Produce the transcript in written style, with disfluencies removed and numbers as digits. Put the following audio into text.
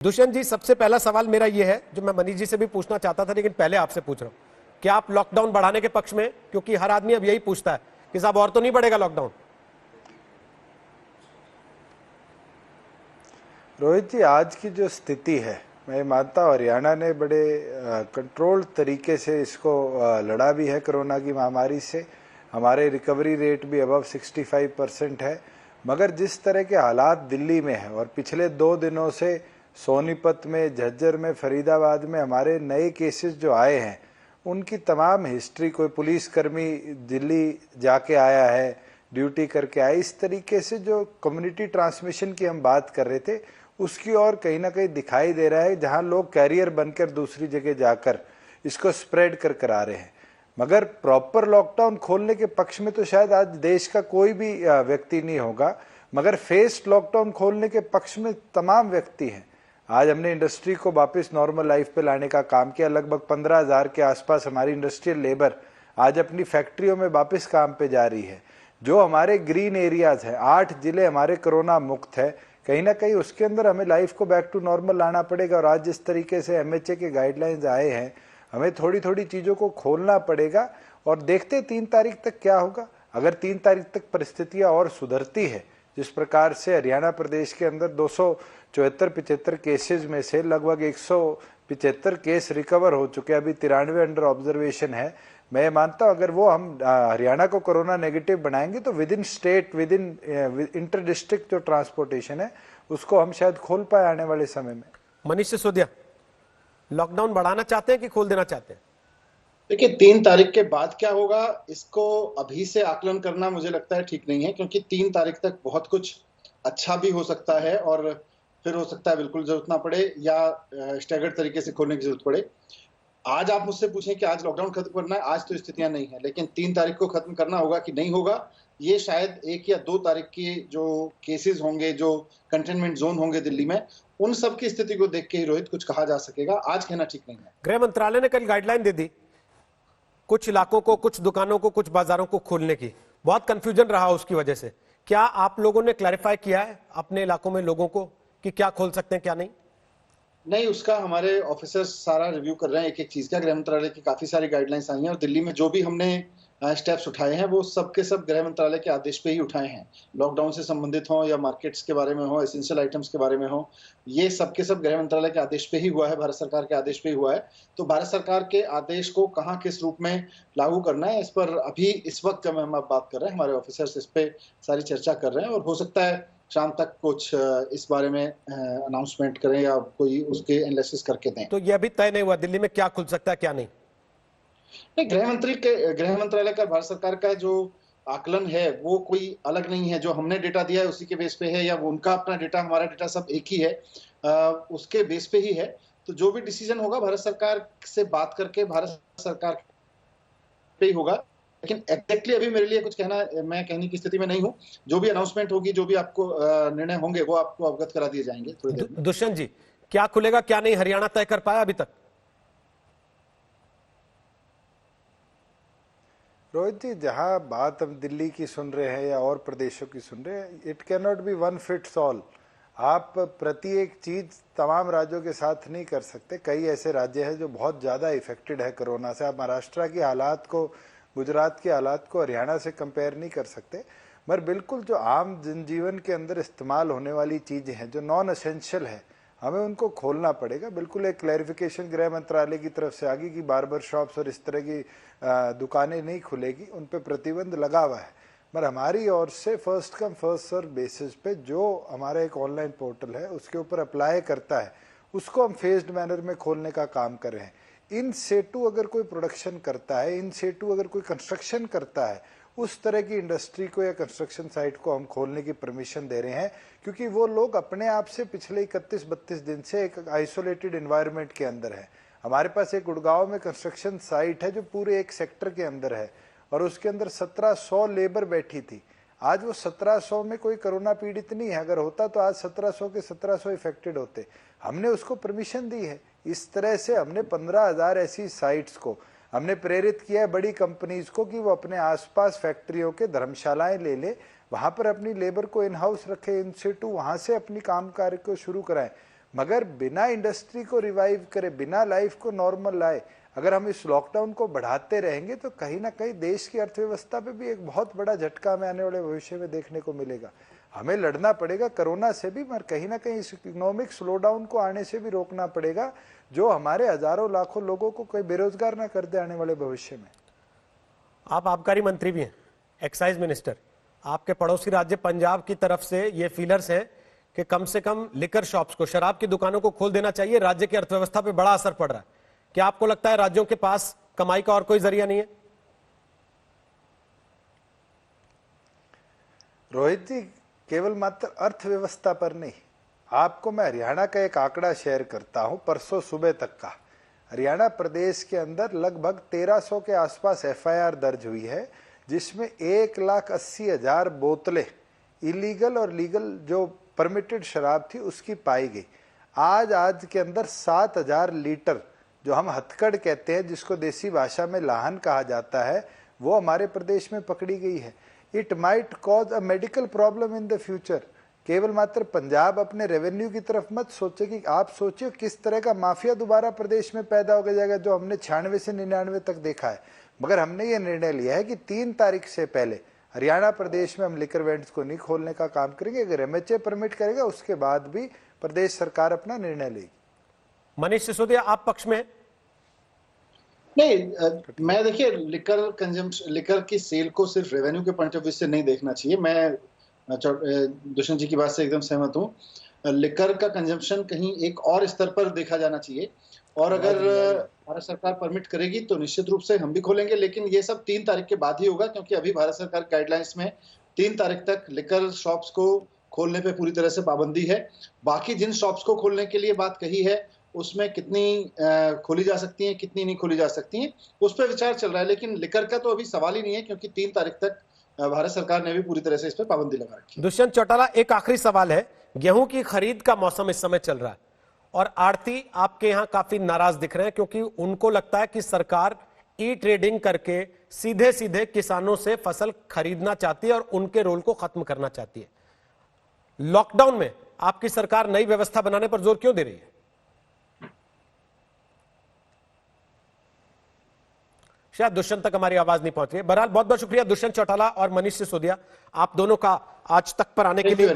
दुष्यंत जी, सबसे पहला सवाल मेरा यह है जो मैं मनीष जी से भी पूछना चाहता था, लेकिन पहले आपसे पूछ रहा हूं, क्या आप लॉकडाउन बढ़ाने के पक्ष में? क्योंकि हर आदमी अब यही पूछता है कि साहब और तो नहीं बढ़ेगा लॉकडाउन। रोहित जी, आज की जो स्थिति है, मैं मानता हूँ हरियाणा ने बड़े कंट्रोल्ड तरीके से इसको लड़ा भी है कोरोना की महामारी से। हमारे रिकवरी रेट भी अबव 65% है। मगर जिस तरह के हालात दिल्ली में है और पिछले 2 दिनों से सोनीपत में, झज्जर में, फरीदाबाद में हमारे नए केसेस जो आए हैं, उनकी तमाम हिस्ट्री, कोई पुलिसकर्मी दिल्ली जाके आया है, ड्यूटी करके आया, इस तरीके से जो कम्युनिटी ट्रांसमिशन की हम बात कर रहे थे उसकी ओर कहीं ना कहीं दिखाई दे रहा है, जहां लोग कैरियर बनकर दूसरी जगह जाकर इसको स्प्रेड कर करा रहे हैं। मगर प्रॉपर लॉकडाउन खोलने के पक्ष में तो शायद आज देश का कोई भी व्यक्ति नहीं होगा, मगर फेस्ड लॉकडाउन खोलने के पक्ष में तमाम व्यक्ति हैं। आज हमने इंडस्ट्री को वापस नॉर्मल लाइफ पे लाने का काम किया। लगभग 15,000 के आसपास हमारी इंडस्ट्रियल लेबर आज अपनी फैक्ट्रियों में वापस काम पे जा रही है। जो हमारे ग्रीन एरियाज है, 8 जिले हमारे कोरोना मुक्त है, कहीं ना कहीं उसके अंदर हमें लाइफ को बैक टू नॉर्मल लाना पड़ेगा। और आज जिस तरीके से एमएचए के गाइडलाइंस आए हैं, हमें थोड़ी थोड़ी चीज़ों को खोलना पड़ेगा और देखते 3 तारीख तक क्या होगा। अगर 3 तारीख तक परिस्थितियाँ और सुधरती है, जिस प्रकार से हरियाणा प्रदेश के अंदर 274-75 केसेज में से लगभग 175 केस रिकवर हो चुके हैं, अभी 93 अंडर ऑब्जर्वेशन है। मैं मानता हूं अगर वो हम हरियाणा को कोरोना नेगेटिव बनाएंगे तो with in state, with in inter district जो ट्रांसपोर्टेशन है उसको हम शायद खोल पाए आने वाले समय में। मनीष सिसोदिया, लॉकडाउन बढ़ाना चाहते हैं कि खोल देना चाहते हैं? देखिए, 3 तारीख के बाद क्या होगा इसको अभी से आकलन करना मुझे लगता है ठीक नहीं है, क्योंकि 3 तारीख तक बहुत कुछ अच्छा भी हो सकता है और फिर हो सकता है बिल्कुल जरूरत ना पड़े या स्टैगर्ड तरीके से खोलने की जरूरत पड़े। आज आप मुझसे पूछें कि आज लॉकडाउन खत्म करना है, आज तो स्थितियां नहीं है, लेकिन 3 तारीख को खत्म करना होगा कि नहीं होगा, ये शायद 1 या 2 तारीख की जो केसेस होंगे, जो कंटेनमेंट जोन होंगे दिल्ली में, उन सब की स्थिति को देख के ही रोहित कुछ कहा जा सकेगा। आज कहना ठीक नहीं है। गृह मंत्रालय ने कल गाइडलाइन दे दी कुछ इलाकों को, कुछ दुकानों को, कुछ बाजारों को खोलने की। बहुत कंफ्यूजन रहा उसकी वजह से। क्या आप लोगों ने क्लैरिफाई किया है अपने इलाकों में लोगों को कि क्या खोल सकते हैं क्या नहीं? नहीं, उसका हमारे ऑफिसर्स सारा रिव्यू कर रहे हैं एक एक चीज का। गृह मंत्रालय की काफी सारी गाइडलाइंस आई हैं और दिल्ली में जो भी हमने स्टेप्स उठाए हैं वो सब के सब गृह मंत्रालय के आदेश पे ही उठाए हैं। लॉकडाउन से संबंधित हो या मार्केट्स के बारे में हो, एसेंशियल आइटम्स के बारे में हो, ये सब के सब गृह मंत्रालय के आदेश पे ही हुआ है, भारत सरकार के आदेश पे ही हुआ है। तो भारत सरकार के आदेश को कहाँ किस रूप में लागू करना है, इस पर अभी इस वक्त जब हम बात कर रहे हैं, हमारे ऑफिसर्स इस पे सारी चर्चा कर रहे हैं और हो सकता है शाम तक कुछ इस बारे में अनाउंसमेंट करें या कोई उसके एनालिसिस करके दें। तो ये अभी तय नहीं हुआ दिल्ली में क्या खुल सकता है क्या नहीं? गृह मंत्रालय का, भारत सरकार का जो आकलन है वो कोई अलग नहीं है। जो हमने डेटा दिया है उसी के बेस पे है, या उनका अपना डेटा, हमारा डेटा सब एक ही है, उसके बेस पे ही है। तो जो भी डिसीजन होगा भारत सरकार से बात करके भारत सरकार पे ही होगा। लेकिन एग्जैक्टली अभी मेरे लिए कुछ मैं कहने की स्थिति में नहीं हूं। जो भी अनाउंसमेंट होगी, जो भी आपको निर्णय होंगे वो आपको अवगत करा दिए जाएंगे थोड़ी देर में। दुष्यंत जी, क्या खुलेगा क्या नहीं हरियाणा तय कर पाया अभी तक? रोहित जी, जहां बात हम दिल्ली की सुन रहे हैं या और प्रदेशों की सुन रहे हैं, it can not be one fits all. आप प्रति एक चीज तमाम राज्यों के साथ नहीं कर सकते। कई ऐसे राज्य हैं जो बहुत ज़्यादा इफेक्टेड है कोरोना से। आप महाराष्ट्र की हालात को, गुजरात के हालात को हरियाणा से कंपेयर नहीं कर सकते। मगर बिल्कुल जो आम जनजीवन के अंदर इस्तेमाल होने वाली चीज़ें हैं, जो नॉन एसेंशियल है, हमें उनको खोलना पड़ेगा। बिल्कुल एक क्लैरिफिकेशन गृह मंत्रालय की तरफ से आ गई कि बार्बर शॉप्स और इस तरह की दुकानें नहीं खुलेगी, उन पे प्रतिबंध लगा हुआ है। पर हमारी ओर से first come first serve basis पे जो हमारा एक ऑनलाइन पोर्टल है उसके ऊपर अप्लाई करता है, उसको हम फेज्ड मैनर में खोलने का काम कर रहे हैं। इन सेटू अगर कोई प्रोडक्शन करता है, इन सेटू अगर कोई कंस्ट्रक्शन करता है, उस तरह की इंडस्ट्री को या कंस्ट्रक्शन साइट को हम खोलने की परमिशन दे रहे हैं, क्योंकि वो लोग अपने आप से पिछले 31-32 दिन से एक आइसोलेटेड एनवायरनमेंट के अंदर है। हमारे पास एक गुड़गांव में कंस्ट्रक्शन साइट है जो पूरे एक सेक्टर के अंदर है और उसके अंदर 1700 लेबर बैठी थी। आज वो 1700 में कोई कोरोना पीड़ित नहीं है। अगर होता तो आज 1700 के 1700 इफेक्टेड होते। हमने उसको परमिशन दी है। इस तरह से हमने 15,000 ऐसी साइट्स को हमने प्रेरित किया है, बड़ी कंपनीज को, कि वो अपने आसपास फैक्ट्रियों के धर्मशालाएं ले ले, वहां पर अपनी लेबर को इन हाउस रखे, इन सिटू वहां से अपनी काम कार्य को शुरू कराएं। मगर बिना इंडस्ट्री को रिवाइव करे, बिना लाइफ को नॉर्मल लाए, अगर हम इस लॉकडाउन को बढ़ाते रहेंगे तो कहीं ना कहीं देश की अर्थव्यवस्था पे भी एक बहुत बड़ा झटका हमें आने वाले भविष्य में देखने को मिलेगा। हमें लड़ना पड़ेगा कोरोना से भी, मगर कहीं ना कहीं इस इकोनॉमिक स्लोडाउन को आने से भी रोकना पड़ेगा, जो हमारे हजारों लाखों लोगों को कोई बेरोजगार ना कर दे आने वाले भविष्य में। आप आबकारी मंत्री भी हैं, एक्साइज मिनिस्टर, आपके पड़ोसी राज्य पंजाब की तरफ से ये फीलर्स हैं कि कम से कम लिकर शॉप्स को, शराब की दुकानों को खोल देना चाहिए, राज्य की अर्थव्यवस्था पे बड़ा असर पड़ रहा है। क्या आपको लगता है राज्यों के पास कमाई का और कोई जरिया नहीं है? रोहित जी, केवल मात्र अर्थव्यवस्था पर नहीं, आपको मैं हरियाणा का एक आंकड़ा शेयर करता हूं परसों सुबह तक का। हरियाणा प्रदेश के अंदर लगभग 1300 के आसपास एफआईआर दर्ज हुई है, जिसमें 1,80,000 बोतलें इलीगल और लीगल जो परमिटेड शराब थी उसकी पाई गई। आज के अंदर 7,000 लीटर जो हम हथकड़ कहते हैं, जिसको देसी भाषा में लाहन कहा जाता है, वो हमारे प्रदेश में पकड़ी गई है। It might cause a medical problem in the future. केवल मात्र पंजाब अपने रेवेन्यू की तरफ मत सोचे कि आप सोचिए किस तरह का माफिया दोबारा प्रदेश में पैदा हो जाएगा, जो हमने 96 से 99 तक देखा है। मगर हमने ये निर्णय लिया है कि 3 तारीख से पहले हरियाणा प्रदेश में हम लिकर वेंड्स को नहीं खोलने का काम करेंगे। अगर एमएचए परमिट करेगा उसके बाद भी प्रदेश सरकार अपना निर्णय लेगी। मनीष सिसोदिया, आप पक्ष में? नहीं, मैं देखिए लिकर की सेल को सिर्फ रेवेन्यू के पॉइंट ऑफ व्यू से नहीं देखना चाहिए। मैं दुष्यंत जी की बात से एकदम सहमत हूँ। लिकर का कंजम्पशन कहीं एक और स्तर पर देखा जाना चाहिए, और अगर भारत सरकार परमिट करेगी तो निश्चित रूप से हम भी खोलेंगे, लेकिन ये सब 3 तारीख के बाद ही होगा, क्योंकि अभी भारत सरकार गाइडलाइंस में 3 तारीख तक लिकर शॉप्स को खोलने पे पूरी तरह से पाबंदी है। बाकी जिन शॉप्स को खोलने के लिए बात कही है, उसमें कितनी खोली जा सकती हैं, कितनी नहीं खोली जा सकती हैं, उस पर विचार चल रहा है। लेकिन लिकर का तो अभी सवाल ही नहीं है, क्योंकि 3 तारीख तक भारत सरकार ने भी पूरी तरह से इस पर पाबंदी लगा रखी है। दुष्यंत चौटाला, एक आखिरी सवाल है। गेहूं की खरीद का मौसम इस समय चल रहा है और आड़ती आपके यहां काफी नाराज दिख रहे हैं, क्योंकि उनको लगता है कि सरकार ई ट्रेडिंग करके सीधे सीधे किसानों से फसल खरीदना चाहती है और उनके रोल को खत्म करना चाहती है। लॉकडाउन में आपकी सरकार नई व्यवस्था बनाने पर जोर क्यों दे रही है? शायद दुष्यंत तक हमारी आवाज नहीं पहुंच रही है। बहरहाल बहुत बहुत शुक्रिया दुष्यंत चौटाला और मनीष सिसोदिया, आप दोनों का आज तक पर आने के लिए।